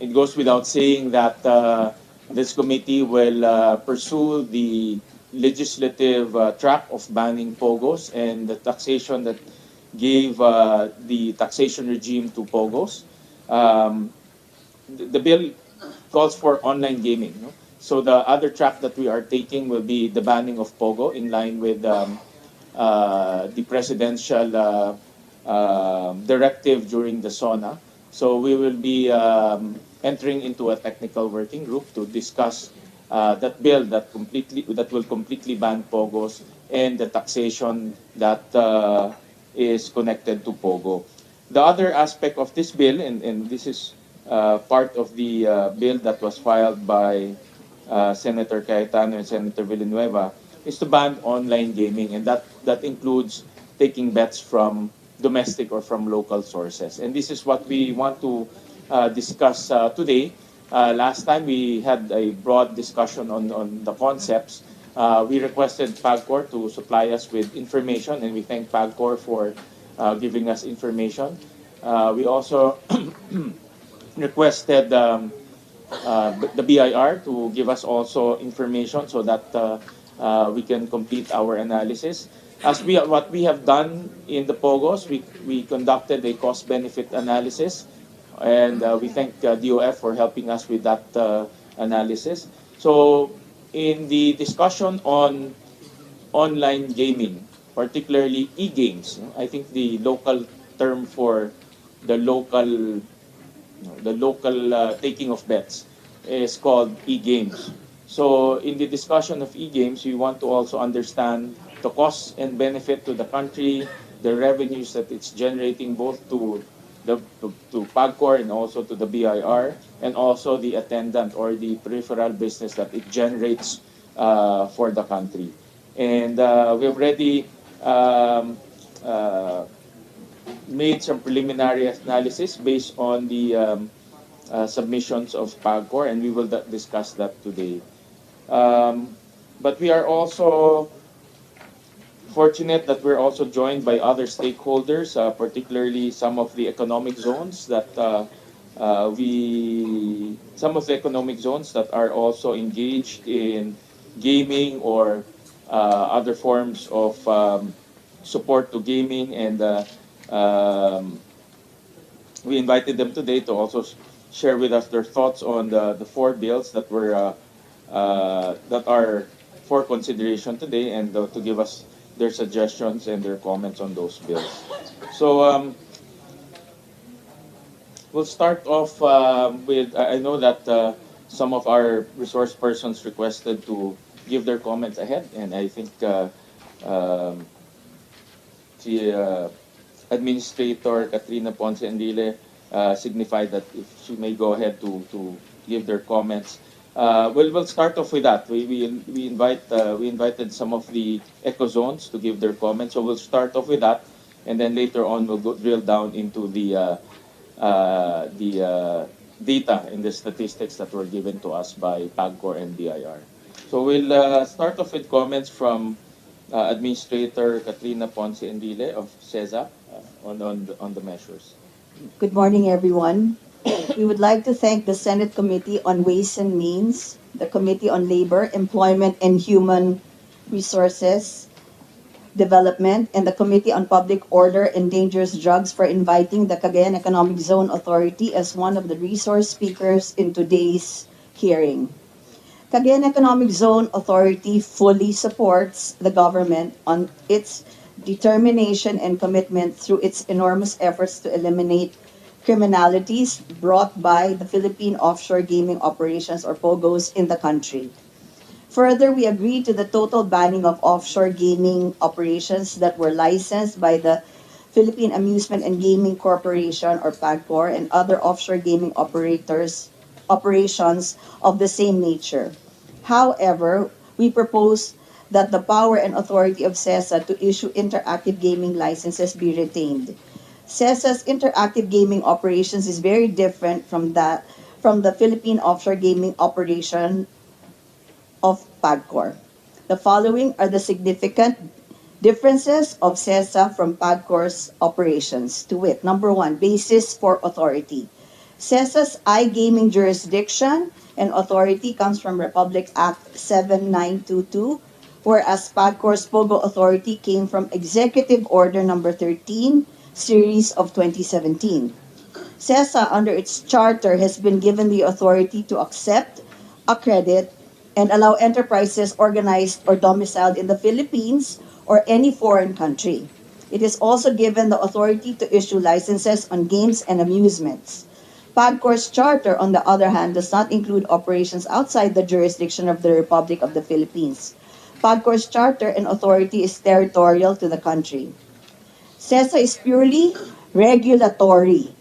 it goes without saying that this committee will pursue the legislative track of banning pogos and the taxation that gave the taxation regime to pogos. Um, the bill calls for online gaming. No? So the other track that we are taking will be the banning of Pogo in line with the presidential directive during the SONA. So we will be entering into a technical working group to discuss that bill that will completely ban Pogos and the taxation that is connected to Pogo. The other aspect of this bill, and this is part of the bill that was filed by Senator Cayetano and Senator Villanueva, is to ban online gaming, and that includes taking bets from domestic or from local sources. And this is what we want to discuss today. Last time we had a broad discussion on the concepts. We requested PAGCOR to supply us with information, and we thank PAGCOR for giving us information. We also requested the BIR to give us also information so that we can complete our analysis. What we have done in the POGOs, we conducted a cost-benefit analysis, and we thank DOF for helping us with that analysis. So in the discussion on online gaming, particularly e-games, I think the local term for the local taking of bets is called e-games. So in the discussion of e-games, we want to also understand the costs and benefit to the country, the revenues that it's generating both to PAGCOR and also to the BIR, and also the attendant or the peripheral business that it generates for the country. And we've already made some preliminary analysis based on the submissions of PAGCOR, and we will discuss that today. But we are also fortunate that we're also joined by other stakeholders, particularly some of the economic zones that are also engaged in gaming or other forms of support to gaming, and we invited them today to also share with us their thoughts on the four bills that are for consideration today, and to give us their suggestions and their comments on those bills. So we'll start off with, I know that some of our resource persons requested to give their comments ahead, and I think um, the Administrator Katrina Ponce Enrile signified that if she may go ahead to give their comments. We'll start off with that. We invited some of the eco zones to give their comments. So we'll start off with that, and then later on we'll drill down into the data and the statistics that were given to us by PAGCOR and BIR. So we'll start off with comments from Administrator Katrina Ponce Enrile of CESA on the measures. Good morning, everyone. We would like to thank the Senate Committee on Ways and Means, the Committee on Labor, Employment and Human Resources Development, and the Committee on Public Order and Dangerous Drugs for inviting the Cagayan Economic Zone Authority as one of the resource speakers in today's hearing. Cagayan Economic Zone Authority fully supports the government on its determination and commitment through its enormous efforts to eliminate criminalities brought by the Philippine offshore gaming operations or POGOs in the country. Further, we agree to the total banning of offshore gaming operations that were licensed by the Philippine Amusement and Gaming Corporation or PAGCOR and other offshore gaming operations of the same nature. However, we propose that the power and authority of CESA to issue interactive gaming licenses be retained. CESA's interactive gaming operations is very different from the Philippine offshore gaming operation of PAGCOR. The following are the significant differences of CESA from PAGCOR's operations, to wit, number one, basis for authority. CESA's iGaming jurisdiction and authority comes from Republic Act 7922, whereas PAGCOR's Pogo authority came from Executive Order Number 13, Series of 2017. CESA, under its charter, has been given the authority to accept, accredit, and allow enterprises organized or domiciled in the Philippines or any foreign country. It is also given the authority to issue licenses on games and amusements. PAGCOR's charter, on the other hand, does not include operations outside the jurisdiction of the Republic of the Philippines. PAGCOR's charter and authority is territorial to the country. CESA is purely regulatory.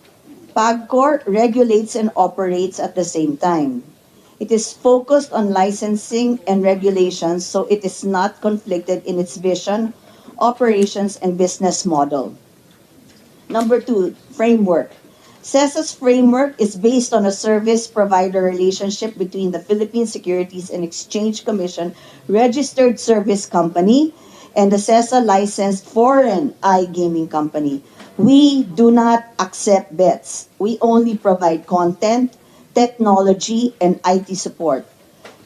PAGCOR regulates and operates at the same time. It is focused on licensing and regulations, so it is not conflicted in its vision, operations, and business model. Number two, framework. CESA's framework is based on a service provider relationship between the Philippine Securities and Exchange Commission registered service company and the CESA licensed foreign iGaming company. We do not accept bets. We only provide content, technology, and IT support.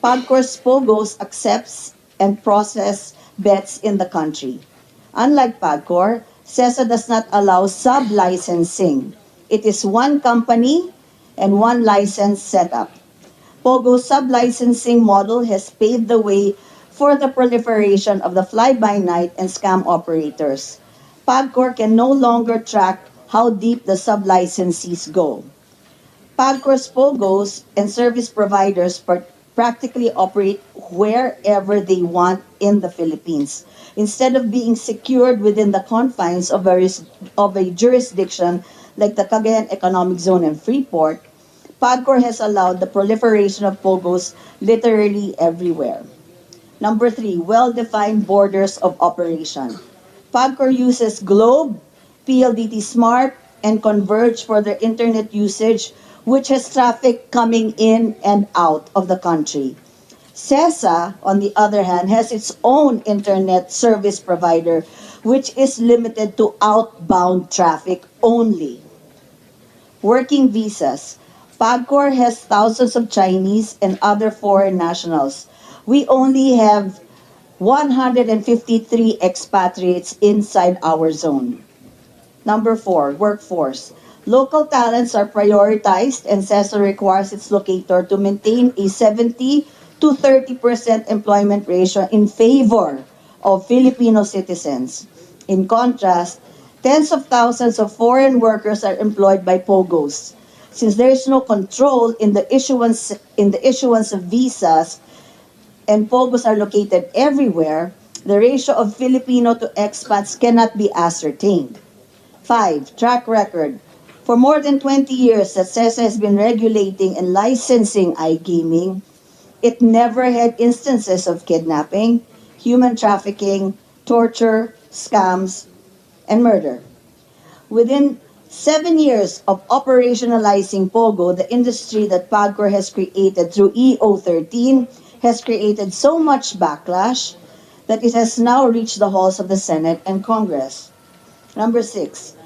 PAGCOR's Pogos accepts and process bets in the country. Unlike PAGCOR, CESA does not allow sub-licensing. It is one company and one license setup. Pogo's sub-licensing model has paved the way for the proliferation of the fly-by-night and scam operators. PAGCOR can no longer track how deep the sub-licensees go. PAGCOR's Pogos and service providers practically operate wherever they want in the Philippines. Instead of being secured within the confines of a jurisdiction like the Cagayan Economic Zone and Freeport, PAGCOR has allowed the proliferation of Pogos literally everywhere. Number three, well-defined borders of operation. PAGCOR uses Globe, PLDT Smart, and Converge for their internet usage, which has traffic coming in and out of the country. CESA, on the other hand, has its own internet service provider, which is limited to outbound traffic only. Working visas. PAGCOR has thousands of Chinese and other foreign nationals. We only have 153 expatriates inside our zone. Number four, workforce. Local talents are prioritized and CESA requires its locator to maintain a 70 to 30% employment ratio in favor of Filipino citizens. In contrast, tens of thousands of foreign workers are employed by Pogos. Since there is no control in the issuance of visas and Pogos are located everywhere, the ratio of Filipino to expats cannot be ascertained. 5. Track record. For more than 20 years that CESA has been regulating and licensing iGaming, it never had instances of kidnapping, human trafficking, torture, scams, and murder. Within 7 years of operationalizing Pogo, the industry that PAGCOR has created through EO13 has created so much backlash that it has now reached the halls of the Senate and Congress. Number 6,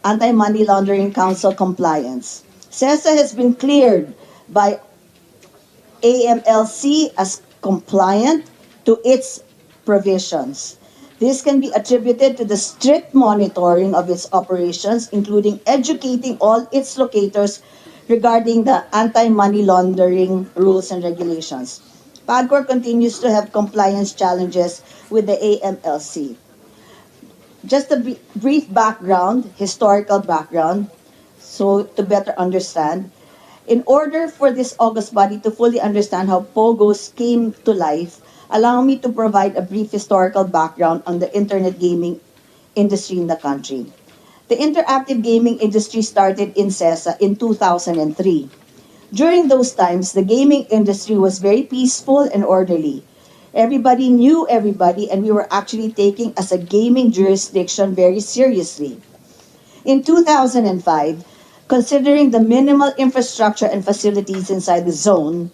Anti-Money Laundering Council compliance. CESA has been cleared by AMLC as compliant to its provisions. This can be attributed to the strict monitoring of its operations, including educating all its locators regarding the anti-money laundering rules and regulations. PAGCOR continues to have compliance challenges with the AMLC. Just a brief background, historical background, so to better understand. In order for this August body to fully understand how Pogos came to life, allow me to provide a brief historical background on the internet gaming industry in the country. The interactive gaming industry started in CESA in 2003. During those times, the gaming industry was very peaceful and orderly. Everybody knew everybody, and we were actually taking as a gaming jurisdiction very seriously. In 2005, considering the minimal infrastructure and facilities inside the zone,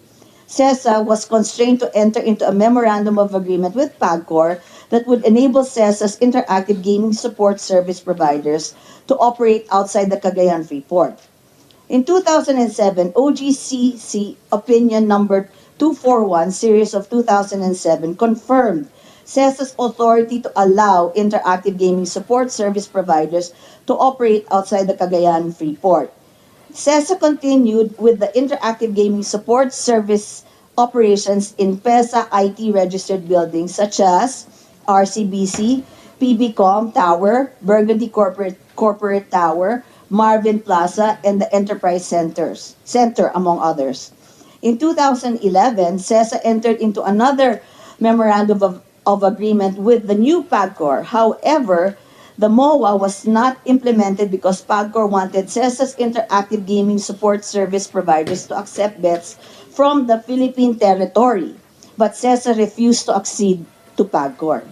CESA was constrained to enter into a memorandum of agreement with PAGCOR that would enable CESA's interactive gaming support service providers to operate outside the Cagayan Free Port. In 2007, OGCC Opinion Number 241, Series of 2007, confirmed CESA's authority to allow interactive gaming support service providers to operate outside the Cagayan Freeport. CESA continued with the interactive gaming support service operations in PESA IT registered buildings such as RCBC, PBCom Tower, Burgundy Corporate Tower, Marvin Plaza, and the Enterprise Center, among others. In 2011, CESA entered into another memorandum of agreement with the new PAGCOR. However, the MOA was not implemented because PAGCOR wanted CESA's interactive gaming support service providers to accept bets from the Philippine territory, but CESA refused to accede to PAGCOR.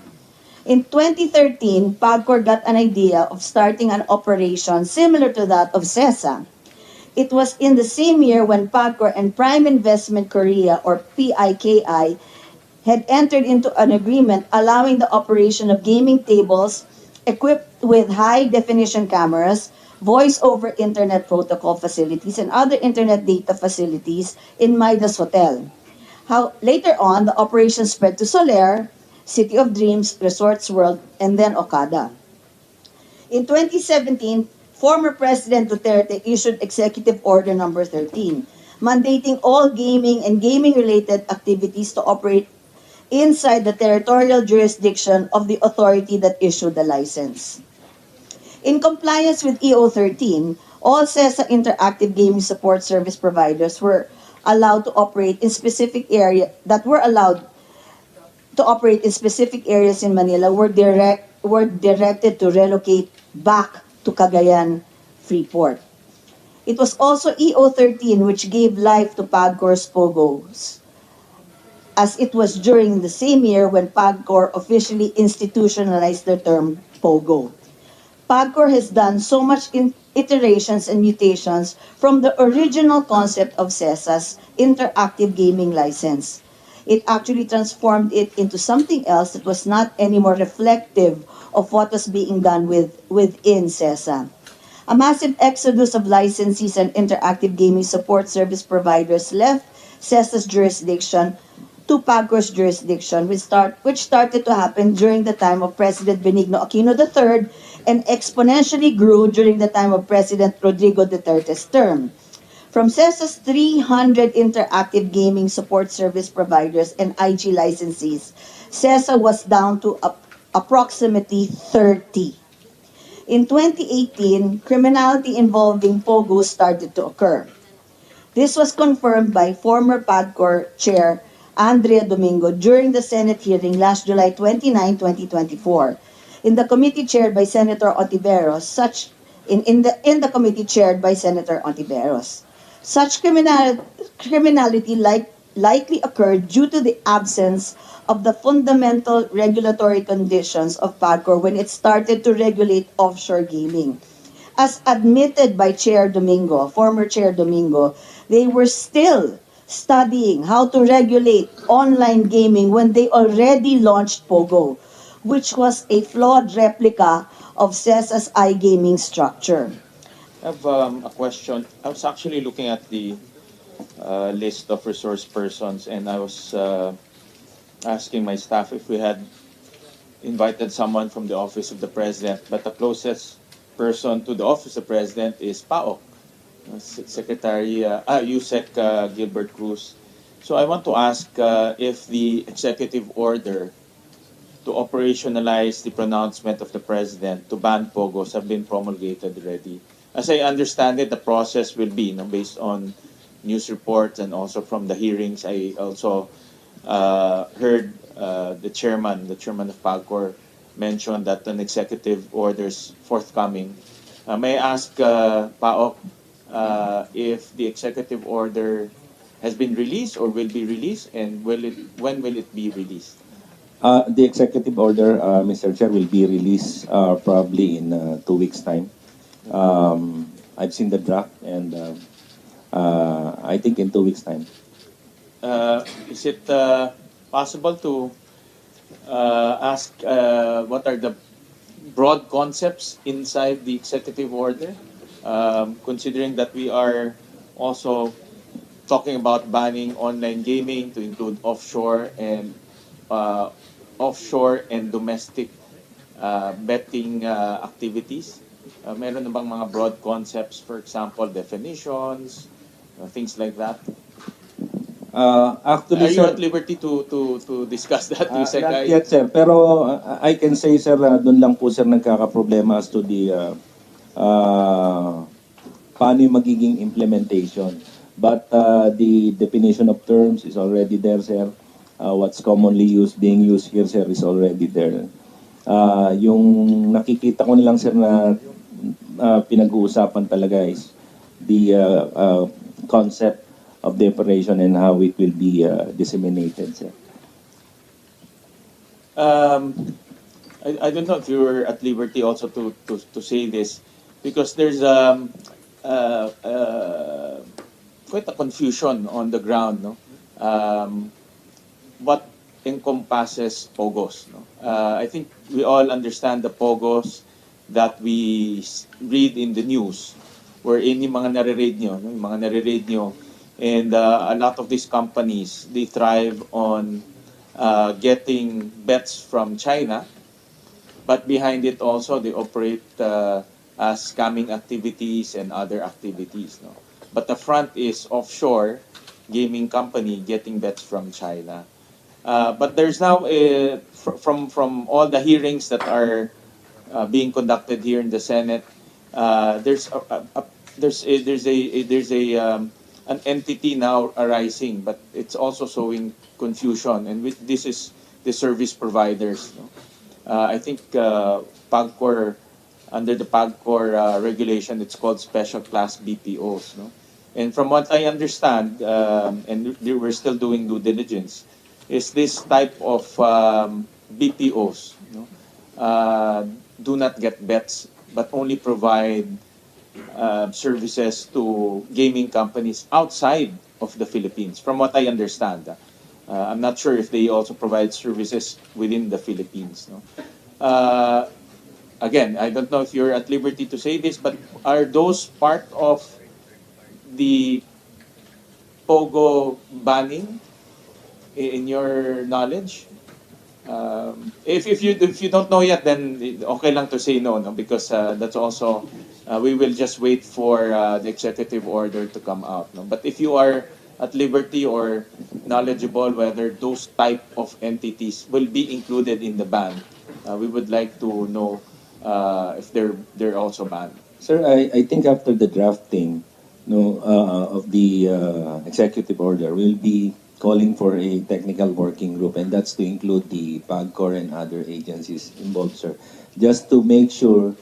In 2013, PAGCOR got an idea of starting an operation similar to that of CESA. It was in the same year when PAGCOR and Prime Investment Korea, or PIKI, had entered into an agreement allowing the operation of gaming tables equipped with high-definition cameras, voice-over internet protocol facilities, and other internet data facilities in Midas Hotel. Later on, the operation spread to Soler, City of Dreams, Resorts World, and then Okada. In 2017, former President Duterte issued Executive Order Number 13, mandating all gaming and gaming-related activities to operate inside the territorial jurisdiction of the authority that issued the license. In compliance with EO 13, all CESA interactive gaming support service providers were allowed to operate in specific area that were allowed to operate in specific areas in Manila were directed to relocate back to Cagayan Freeport. It was also EO 13 which gave life to PAGCOR's Pogos, as it was during the same year when PAGCOR officially institutionalized the term Pogo. PAGCOR has done so much in iterations and mutations from the original concept of CESA's interactive gaming license. It actually transformed it into something else that was not anymore reflective of what was being done within CESA. A massive exodus of licensees and interactive gaming support service providers left CESA's jurisdiction to PAGCOR's jurisdiction, which started to happen during the time of President Benigno Aquino III and exponentially grew during the time of President Rodrigo Duterte's term. From CESA's 300 interactive gaming support service providers and IG licensees, CESA was down to approximately 30. In 2018, criminality involving Pogo started to occur. This was confirmed by former PAGCOR Chair Andrea Domingo during the Senate hearing last July 29, 2024. In the committee chaired by Senator Ontiveros, in the committee chaired by Senator Ontiveros. Such criminality likely occurred due to the absence of the fundamental regulatory conditions of PAGCOR when it started to regulate offshore gaming. As admitted by former Chair Domingo, they were still studying how to regulate online gaming when they already launched Pogo, which was a flawed replica of CESA's iGaming structure. I have a question. I was actually looking at the list of resource persons, and I was asking my staff if we had invited someone from the office of the president, but the closest person to the office of the president is PAOK, Secretary Yusek Gilbert Cruz. So I want to ask if the executive order to operationalize the pronouncement of the president to ban pogos have been promulgated already. As I understand it, the process will be, based on news reports and also from the hearings. I also heard the chairman of PAGCOR mention that an executive order is forthcoming. May I ask PAOK if the executive order has been released or will be released, and when will it be released? The executive order, Mr. Chair, will be released probably in 2 weeks' time. I've seen the draft, and I think in 2 weeks' time. Is it possible to ask what are the broad concepts inside the executive order? considering that we are also talking about banning online gaming to include uh, offshore and domestic betting activities. Meron na bang mga broad concepts, for example, definitions, things like that? Actually, Are you sir, at liberty to discuss that, Yusek? not yet, sir. Pero I can say, sir, doon lang po, sir, nagkakaproblema as to the paano yung magiging implementation. But the definition of terms is already there, sir. What's commonly being used here, sir, is already there. Yung nakikita ko nilang, sir, na pinag-uusapan talaga is the concept of the operation and how it will be disseminated, sir. I don't know if you're at liberty also to say this, because there's quite a confusion on the ground, no? What encompasses Pogos, no? I think we all understand the Pogos that we read in the news, wherein yung mga nare-read nyo, no? Yung mga nare-read nyo, and a lot of these companies, they thrive on getting bets from China, but behind it also they operate as scamming activities and other activities. No? But the front is offshore gaming company getting bets from China. But there's now from all the hearings that are being conducted here in the Senate, there's an entity now arising, but it's also showing confusion, and this is the service providers. No? I think PAGCOR, under the PAGCOR regulation, it's called special class BPOs. No? And from what I understand, and we're still doing due diligence, is this type of BPOs, no? Do not get bets, but only provide services to gaming companies outside of the Philippines, from what I understand. I'm not sure if they also provide services within the Philippines. No? Again, I don't know if you're at liberty to say this, but are those part of the Pogo banning in your knowledge? If you don't know yet, then okay lang to say no, no, because that's also we will just wait for the executive order to come out. No? But if you are at liberty or knowledgeable whether those type of entities will be included in the ban, we would like to know if they're also banned. Sir, I think after the drafting no, of the executive order, we'll be calling for a technical working group, and that's to include the PAGCOR and other agencies involved, sir. Just to make sure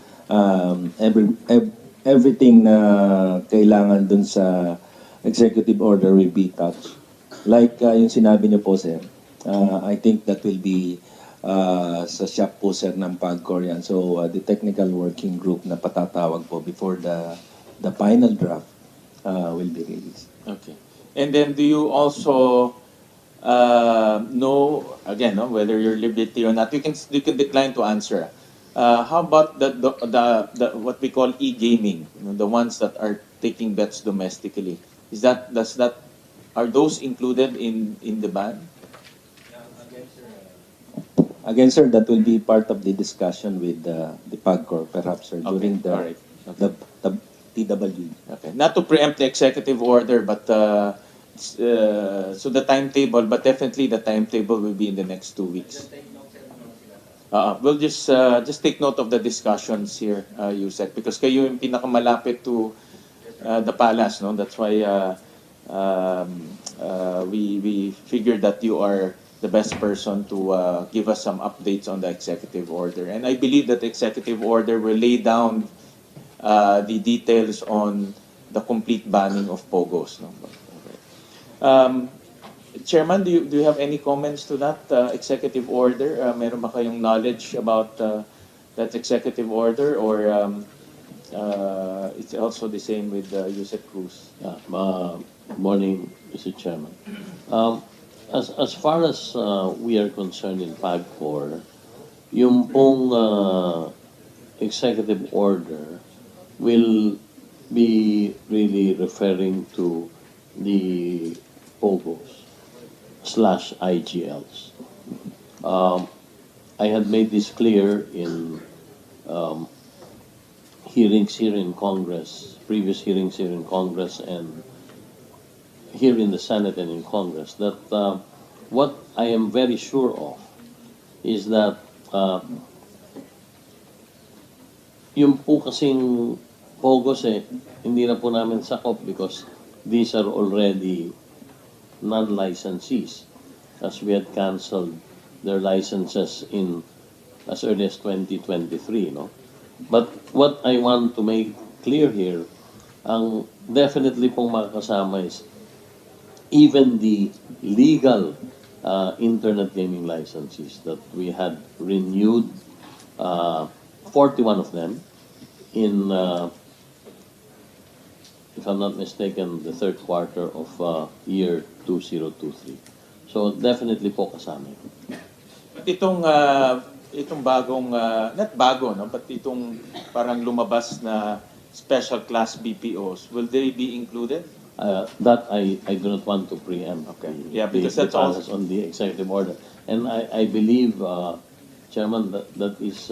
everything na kailangan dun sa executive order will be touched. Like yung sinabi niyo po, sir, I think that will be sa shop po, sir, ng PAGCOR yan. So, the technical working group na patatawag po before the final draft will be released. Okay. And then do you also know, again, no, whether you're liberty or not? You can decline to answer. How about the what we call e-gaming, you know, the ones that are taking bets domestically? Are those included in the ban? Again, sir, that will be part of the discussion with the PAGCOR, perhaps, sir, during Okay, all right. Okay. the TW. Okay. Not to preempt the executive order, but so the timetable, but definitely the timetable will be in the next 2 weeks. We'll just take note of the discussions here, Yusek, because kayo yung pinakamalapit to the palace, no? That's why we figured that you are the best person to give us some updates on the executive order. And I believe that the executive order will lay down the details on the complete banning of Pogos. No? Chairman, do you have any comments to that executive order? Meron ba kayong knowledge about that executive order, or it's also the same with Yusek Cruz? Morning, Mr. Chairman. As far as we are concerned in PAGCOR, yung pong executive order will be really referring to the Pogos slash IGLs. I had made this clear in hearings here in Congress, previous hearings here in Congress, and here in the Senate and in Congress, that what I am very sure of is that yung po kasing Pogos hindi na po namin sakop because these are already non-licensees as we had canceled their licenses in as early as 2023, no? But what I want to make clear here, ang definitely pong makakasama is even the legal internet gaming licenses that we had renewed 41 of them in if I'm not mistaken, the third quarter of year 2023. So definitely po kasama yun. But itong bagong, not bago, no? But itong parang lumabas na special class BPOs, will they be included? That I do not want to preempt. Okay. Yeah, because the that's also- process on the executive order. And I believe, Chairman, that is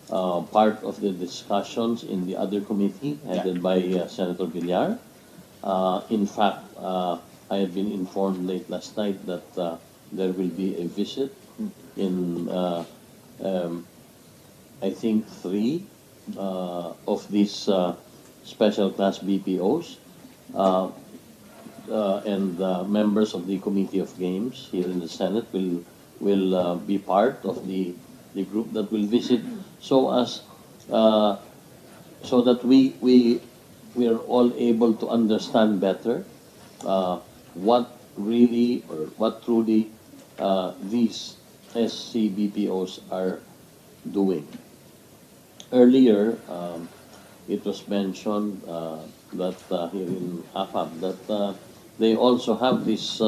part of the discussions in the other committee headed by Senator Villar. In fact, I have been informed late last night that there will be a visit in, I think, 3 of these special class BPOs and members of the Committee of Games here in the Senate will be part of the group that will visit, so as so that we are all able to understand better what really or what truly these SCBPOs are doing. Earlier, it was mentioned that here in AFAB that they also have these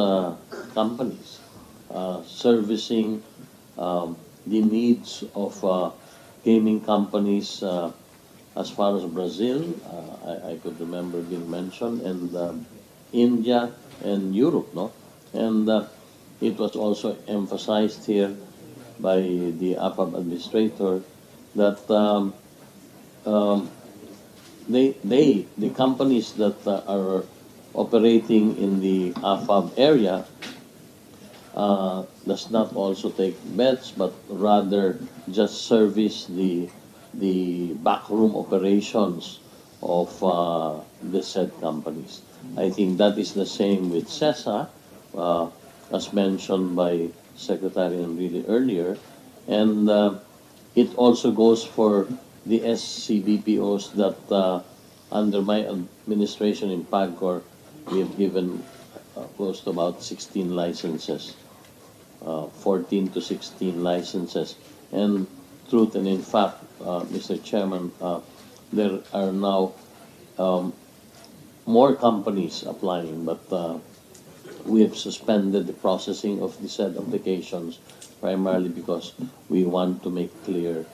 companies servicing the needs of gaming companies as far as Brazil, I could remember being mentioned, and India and Europe, no? And it was also emphasized here by the AFAB administrator that the companies that are operating in the AFAB area does not also take bets, but rather just service the backroom operations of the said companies. I think that is the same with CESA, as mentioned by Secretary Enrile earlier, and it also goes for the SCBPOs that under my administration in PAGCOR, we have given close to about 16 licenses, 14 to 16 licenses. And truth and in fact, Mr. Chairman, there are now more companies applying, but we have suspended the processing of the said applications primarily because we want to make clear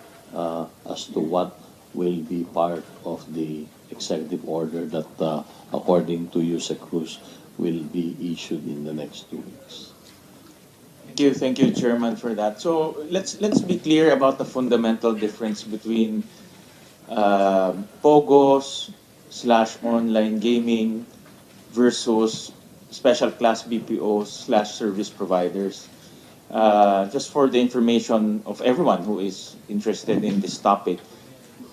as to what will be part of the executive order that, according to Yusek Cruz, will be issued in the next 2 weeks. Thank you, Chairman, for that. So let's be clear about the fundamental difference between Pogos / online gaming versus special class BPOs / service providers. Just for the information of everyone who is interested in this topic,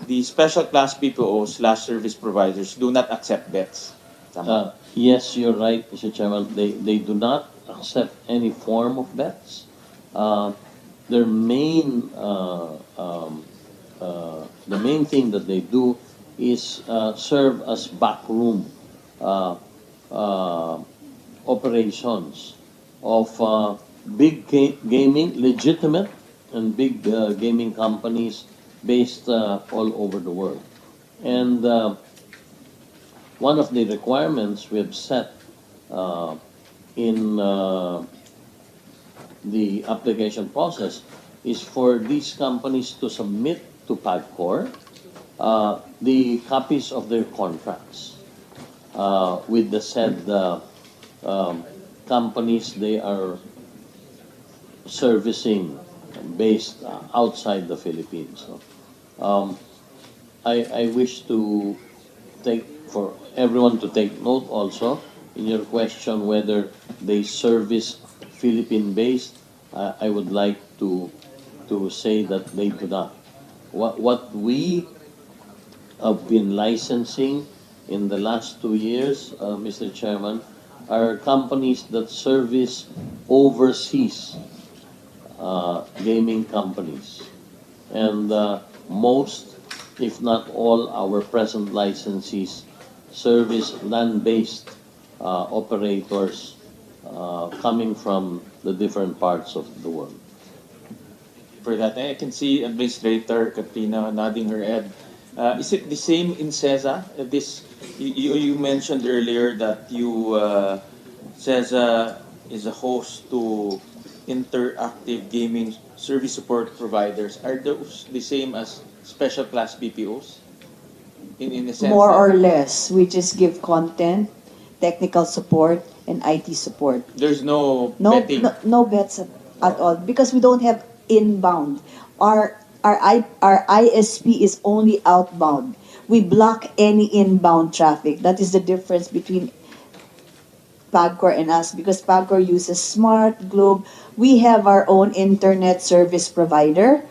the special class BPOs / service providers do not accept bets. Tama? Yes, you're right, Mr. Chairman. They do not accept any form of bets. Their main the main thing that they do is serve as backroom operations of big gaming, legitimate and big gaming companies based all over the world. And one of the requirements we have set in the application process is for these companies to submit to PAGCOR the copies of their contracts with the said um, companies they are servicing based outside the Philippines. So, I wish to take for everyone to take note also in your question whether they service Philippine based. I would like to say that they do not. What we have been licensing in the last 2 years, Mr. Chairman, are companies that service overseas gaming companies. And most, if not all, our present licensees service land-based operators coming from the different parts of the world. For that, I can see Administrator Katrina nodding her head. Is it the same in CESA? You mentioned earlier that CESA is a host to interactive gaming service support providers. Are those the same as special class BPOs? In a sense More that or less, we just give content, technical support, and IT support. there's no No, betting. no bets at all because we don't have inbound. Our ISP is only outbound. We block any inbound traffic. That is the difference between Pagcor and us because Pagcor uses Smart Globe. We have our own internet service provider